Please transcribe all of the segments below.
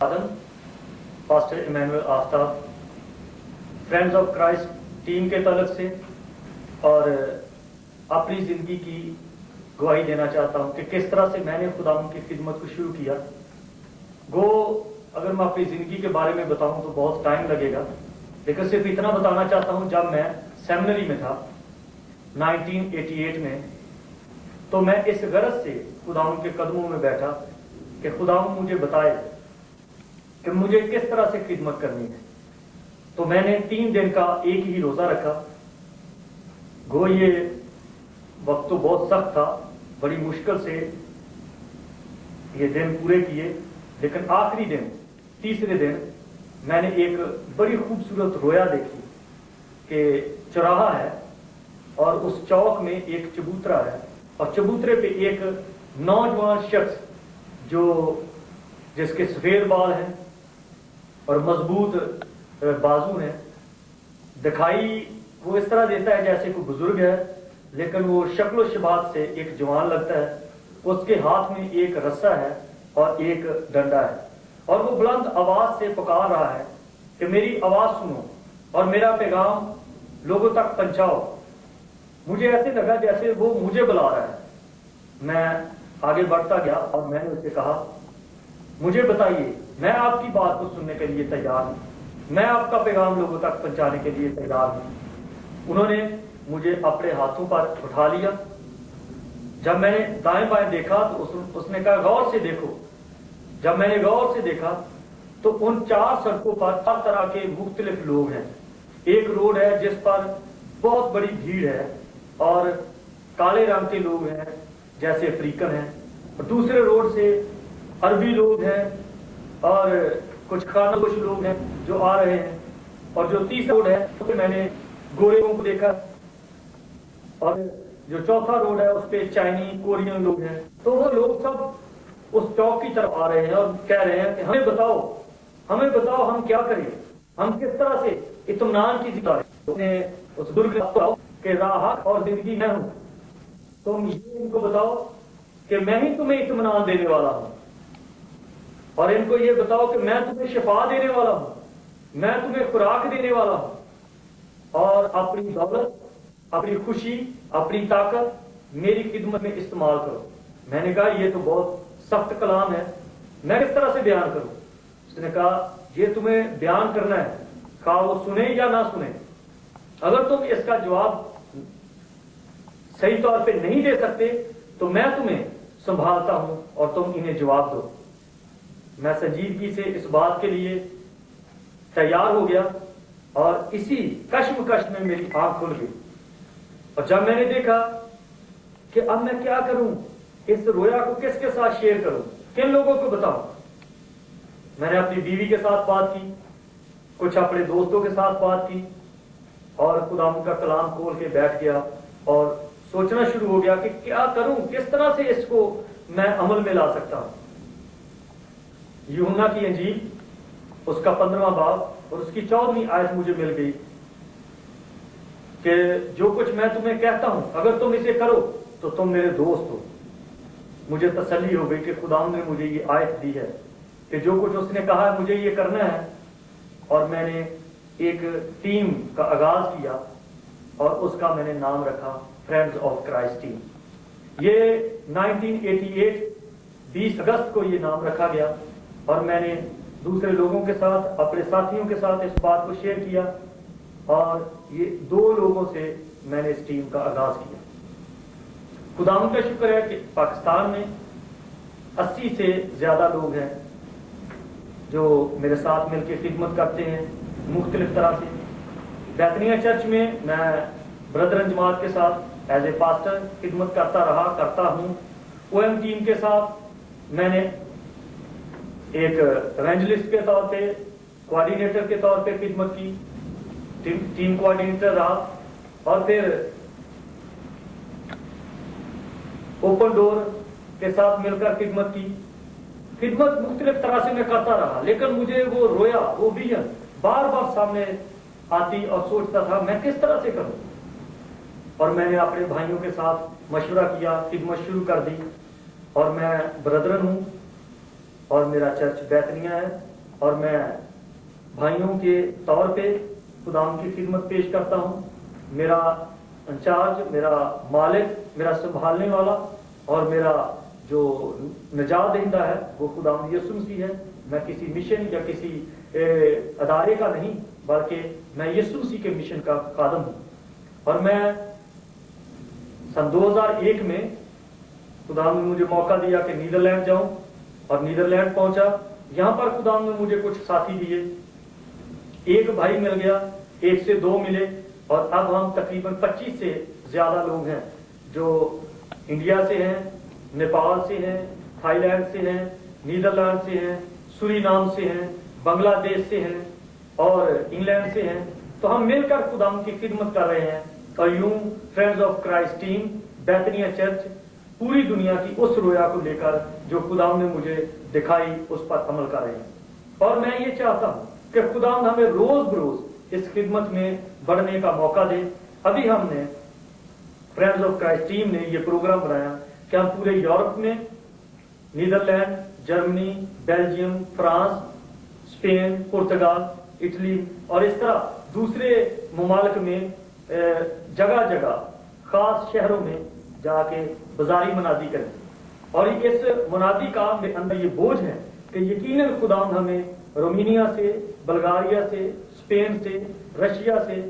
Adam, pastor Emmanuel Aftab, friends of Christ team के तलक से और अपनी ज़िंदगी की गवाही देना चाहता हूँ कि किस तरह से मैंने खुदा की खिदमत को शुरू किया। अगर मैं अपनी ज़िंदगी के बारे में बताऊँ तो बहुत टाइम लगेगा, लेकिन सिर्फ इतना बताना चाहता हूँ, जब मैं सेमिनरी में था 1988 में, तो मैं इस गरज से खुदा के कदमों में बैठा कि खुदा मुझे बताए कि मुझे किस तरह से खिदमत करनी है। तो मैंने 3 दिन का एक ही रोज़ा रखा। ये वक्त तो बहुत सख्त था, बड़ी मुश्किल से ये दिन पूरे किए, लेकिन आखिरी दिन, तीसरे दिन, मैंने एक बड़ी खूबसूरत रोया देखी कि चौराहा है और उस चौक में एक चबूतरा है और चबूतरे पे एक नौजवान शख्स जिसके सफ़ेद बाल हैं और मजबूत बाजू हैं, दिखाई वो इस तरह देता है जैसे कोई बुजुर्ग है, लेकिन वो शक्ल शबात से एक जवान लगता है। उसके हाथ में एक रस्सा है और एक डंडा है और वो बुलंद आवाज से पुकार रहा है कि मेरी आवाज सुनो और मेरा पैगाम लोगों तक पहुंचाओ। मुझे ऐसे लगा जैसे वो मुझे बुला रहा है। मैं आगे बढ़ता गया और मैंने उससे कहा, मुझे बताइए, मैं आपकी बात को सुनने के लिए तैयार हूं, मैं आपका पैगाम लोगों तक पहुंचाने के लिए तैयार हूं। उन्होंने मुझे अपने हाथों पर उठा लिया। जब मैंने दाएं बाएं देखा तो उसने कहा, गौर से देखो। जब मैंने गौर से देखा तो उन 4 सड़कों पर हर तरह के मुख्तलिफ लोग हैं। एक रोड है जिस पर बहुत बड़ी भीड़ है और काले रंग के लोग हैं जैसे अफ्रीकन हैं, और दूसरे रोड से अरबी लोग हैं और कुछ खानाबदोश लोग हैं जो आ रहे हैं, और जो तीसरा रोड है उस पर मैंने गोरे लोगों को देखा, और जो चौथा रोड है उस पर चाइनी कोरियन लोग हैं। तो वो लोग सब उस चौक की तरफ आ रहे हैं और कह रहे हैं कि हमें बताओ हम क्या करें, हम किस तरह से इत्मीनान की जिंदगी उस दुर्ग के राहत और जिंदगी मैं हूं। तुम इनको बताओ कि मैं ही तुम्हें इत्मीनान देने वाला हूं, और इनको ये बताओ कि मैं तुम्हें शिफा देने वाला हूं, मैं तुम्हें खुराक देने वाला हूं, और अपनी दौलत, अपनी खुशी, अपनी ताकत मेरी खिदमत में इस्तेमाल करो। मैंने कहा, ये तो बहुत सख्त कलाम है, मैं किस तरह से बयान करूं? उसने कहा, ये तुम्हें बयान करना है, खा वो सुने या ना सुने। अगर तुम इसका जवाब सही तौर पे नहीं दे सकते तो मैं तुम्हें संभालता हूं और तुम इन्हें जवाब दो। मैं संजीदगी से इस बात के लिए तैयार हो गया और इसी कश्मकश में मेरी आंख खुल गई। और जब मैंने देखा कि अब मैं क्या करूं, इस रोया को किसके साथ शेयर करूं, किन लोगों को बताऊं, मैंने अपनी बीवी के साथ बात की, कुछ अपने दोस्तों के साथ बात की, और खुदा का कलाम खोल के बैठ गया और सोचना शुरू हो गया कि क्या करूं, किस तरह से इसको मैं अमल में ला सकता हूं। यूहन्ना की इंजील उसका 15वां बाब और उसकी 14वीं आयत मुझे मिल गई कि जो कुछ मैं तुम्हें कहता हूं, अगर तुम इसे करो तो तुम मेरे दोस्त हो। मुझे तसल्ली हो गई कि खुदा ने मुझे ये आयत दी है कि जो कुछ उसने कहा है मुझे ये करना है। और मैंने एक टीम का आगाज किया और उसका मैंने नाम रखा फ्रेंड्स ऑफ क्राइस्ट टीम। ये 1988 20 अगस्त को ये नाम रखा गया और मैंने दूसरे लोगों के साथ, अपने साथियों के साथ इस बात को शेयर किया, और ये 2 लोगों से मैंने इस टीम का आगाज किया। खुदा का शुक्र है कि पाकिस्तान में 80 से ज्यादा लोग हैं जो मेरे साथ मिलकर खिदमत करते हैं मुख्तलिफ तरह से। बैतनिया चर्च में मैं ब्रदरन जमात के साथ एज ए पास्टर खिदमत करता हूँ। OM टीम के साथ मैंने एक एवेंजलिस्ट के तौर पे, कोऑर्डिनेटर के तौर पे खिदमत की, टीम कोऑर्डिनेटर रहा, और फिर ओपन डोर के साथ मिलकर खिदमत की। खिदमत मुख्तलिफ तरह से मैं करता रहा, लेकिन मुझे वो रोया, वो विजन बार बार सामने आती और सोचता था मैं किस तरह से करूं। और मैंने अपने भाइयों के साथ मशवरा किया, खिदमत शुरू कर दी। और मैं ब्रदरन हूं और मेरा चर्च बैतनिया है اور میں بھائیوں کے طور پہ خداوند کی خدمت پیش کرتا ہوں. میرا انچارج، میرا مالک، میرا سنبھالنے والا اور میرا جو نجات دہندہ ہے وہ خداوند یسوع مسیح ہے. میں کسی مشن یا کسی ادارے کا نہیں، بلکہ میں یسوع مسیح کے مشن کا خادم ہوں. اور میں سن 2001 میں خداوند نے مجھے موقع دیا کہ نیدرلینڈ جاؤں اور نیدرلینڈ پہنچا. یہاں پر خداوند نے مجھے کچھ ساتھی دیے. ایک بھائی مل گیا، 1 سے 2 ملے، اور اب ہم تقریباً 25 سے زیادہ لوگ ہیں جو انڈیا سے ہیں، نیپال سے ہیں، تھائی لینڈ سے ہیں، نیدرلینڈ سے ہیں، سورینام سے ہیں، بنگلہ دیش سے ہیں اور انگلینڈ سے ہیں. تو ہم مل کر خداوند کی خدمت کر رہے ہیں. اور یوں friends of Christ team Bethania church پوری دنیا کی اس رویا کو لے کر جو خداوند نے مجھے دکھائی اس پر عمل کر رہے ہیں. اور میں یہ چاہتا ہوں کہ خداوند ہمیں روز بروز اس خدمت میں بڑھنے کا موقع دے. ابھی ہم نے فرینڈز آف کرائسٹ ٹیم نے یہ پروگرام بنایا کہ ہم پورے یورپ میں Netherland, Germany, Belgium, France, Spain, Portugal, Italy اور اس طرح دوسرے ممالک میں جگہ جگہ خاص شہروں میں جا کے بازاری منادی کریں. اور اس منادی کا میرے اندر یہ بوجھ ہے کہ یقیناً خداوند ہمیں رومینیا سے، بلغاریہ سے، اسپین سے، رشیا سے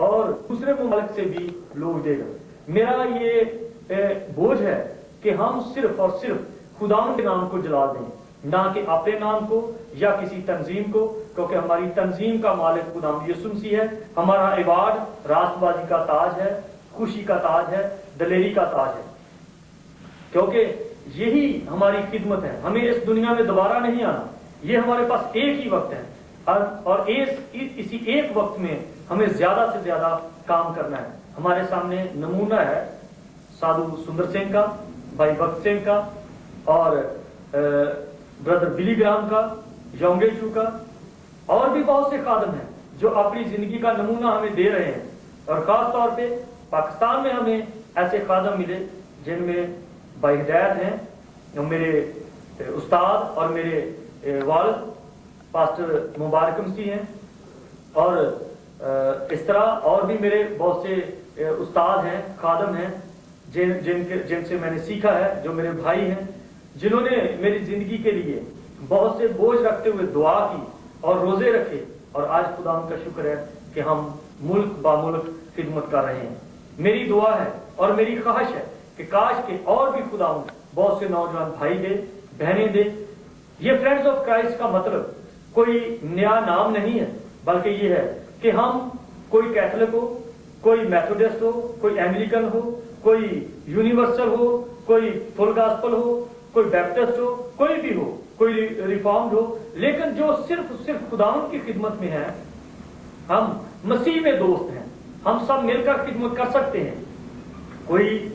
اور دوسرے ممالک سے بھی لوگ دے گا. میرا یہ بوجھ ہے کہ ہم صرف اور صرف خداوند کے نام کو جلا دیں، نہ کہ اپنے نام کو یا کسی تنظیم کو، کیونکہ ہماری تنظیم کا مالک خداوند یسوع مسیح ہے. ہمارا ایوارڈ راست بازی کا تاج ہے، خوشی کا تاج ہے، دلیری کا تاج ہے، کیونکہ یہی ہماری خدمت ہے. ہمیں اس دنیا میں دوبارہ نہیں آنا. یہ ہمارے پاس ایک ہی وقت ہے اور اسی ایک وقت میں ہمیں زیادہ سے زیادہ کام کرنا ہے. ہمارے سامنے نمونہ ہے سادھو سندر سنگھ کا، بھائی بخت سنگھ کا اور بردر بلی گرام کا، یونگے چو کا، اور بھی بہت سے خادم ہیں جو اپنی زندگی کا نمونہ ہمیں دے رہے ہیں. اور خاص طور پہ پاکستان میں ہمیں ایسے خادم ملے جن میں بھائی ہدایت ہیں، میرے استاد اور میرے والد پاسٹر مبارک مسیح ہیں، اور اس طرح اور بھی میرے بہت سے استاد ہیں، خادم ہیں جن سے میں نے سیکھا ہے، جو میرے بھائی ہیں، جنہوں نے میری زندگی کے لیے بہت سے بوجھ رکھتے ہوئے دعا کی اور روزے رکھے. اور آج خداوند کا شکر ہے کہ ہم ملک با ملک خدمت کر رہے ہیں. میری دعا ہے اور میری خواہش ہے کہ کاش کے اور بھی خداوند بہت سے نوجوان بھائی دے، بہنیں دے. یہ فرینڈز آف کرائسٹ کا مطلب کوئی نیا نام نہیں ہے، بلکہ یہ ہے کہ ہم کوئی کیتھولک ہو، کوئی میتھوڈسٹ ہو، کوئی اینگلیکن ہو، کوئی یونیورسل ہو، کوئی فل گاسپل ہو، کوئی بیپٹسٹ ہو، کوئی بھی ہو، کوئی ریفارمڈ ہو، لیکن جو صرف خداوند کی خدمت میں ہے. ہم مسیح میں دوست ہیں، ہم سب مل کر خدمت کر سکتے ہیں. کوئی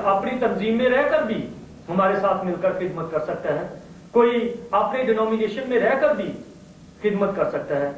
اپنی تنظیم میں رہ کر بھی ہمارے ساتھ مل کر خدمت کر سکتا ہے، کوئی اپنے ڈینومینیشن میں رہ کر بھی خدمت کر سکتا ہے.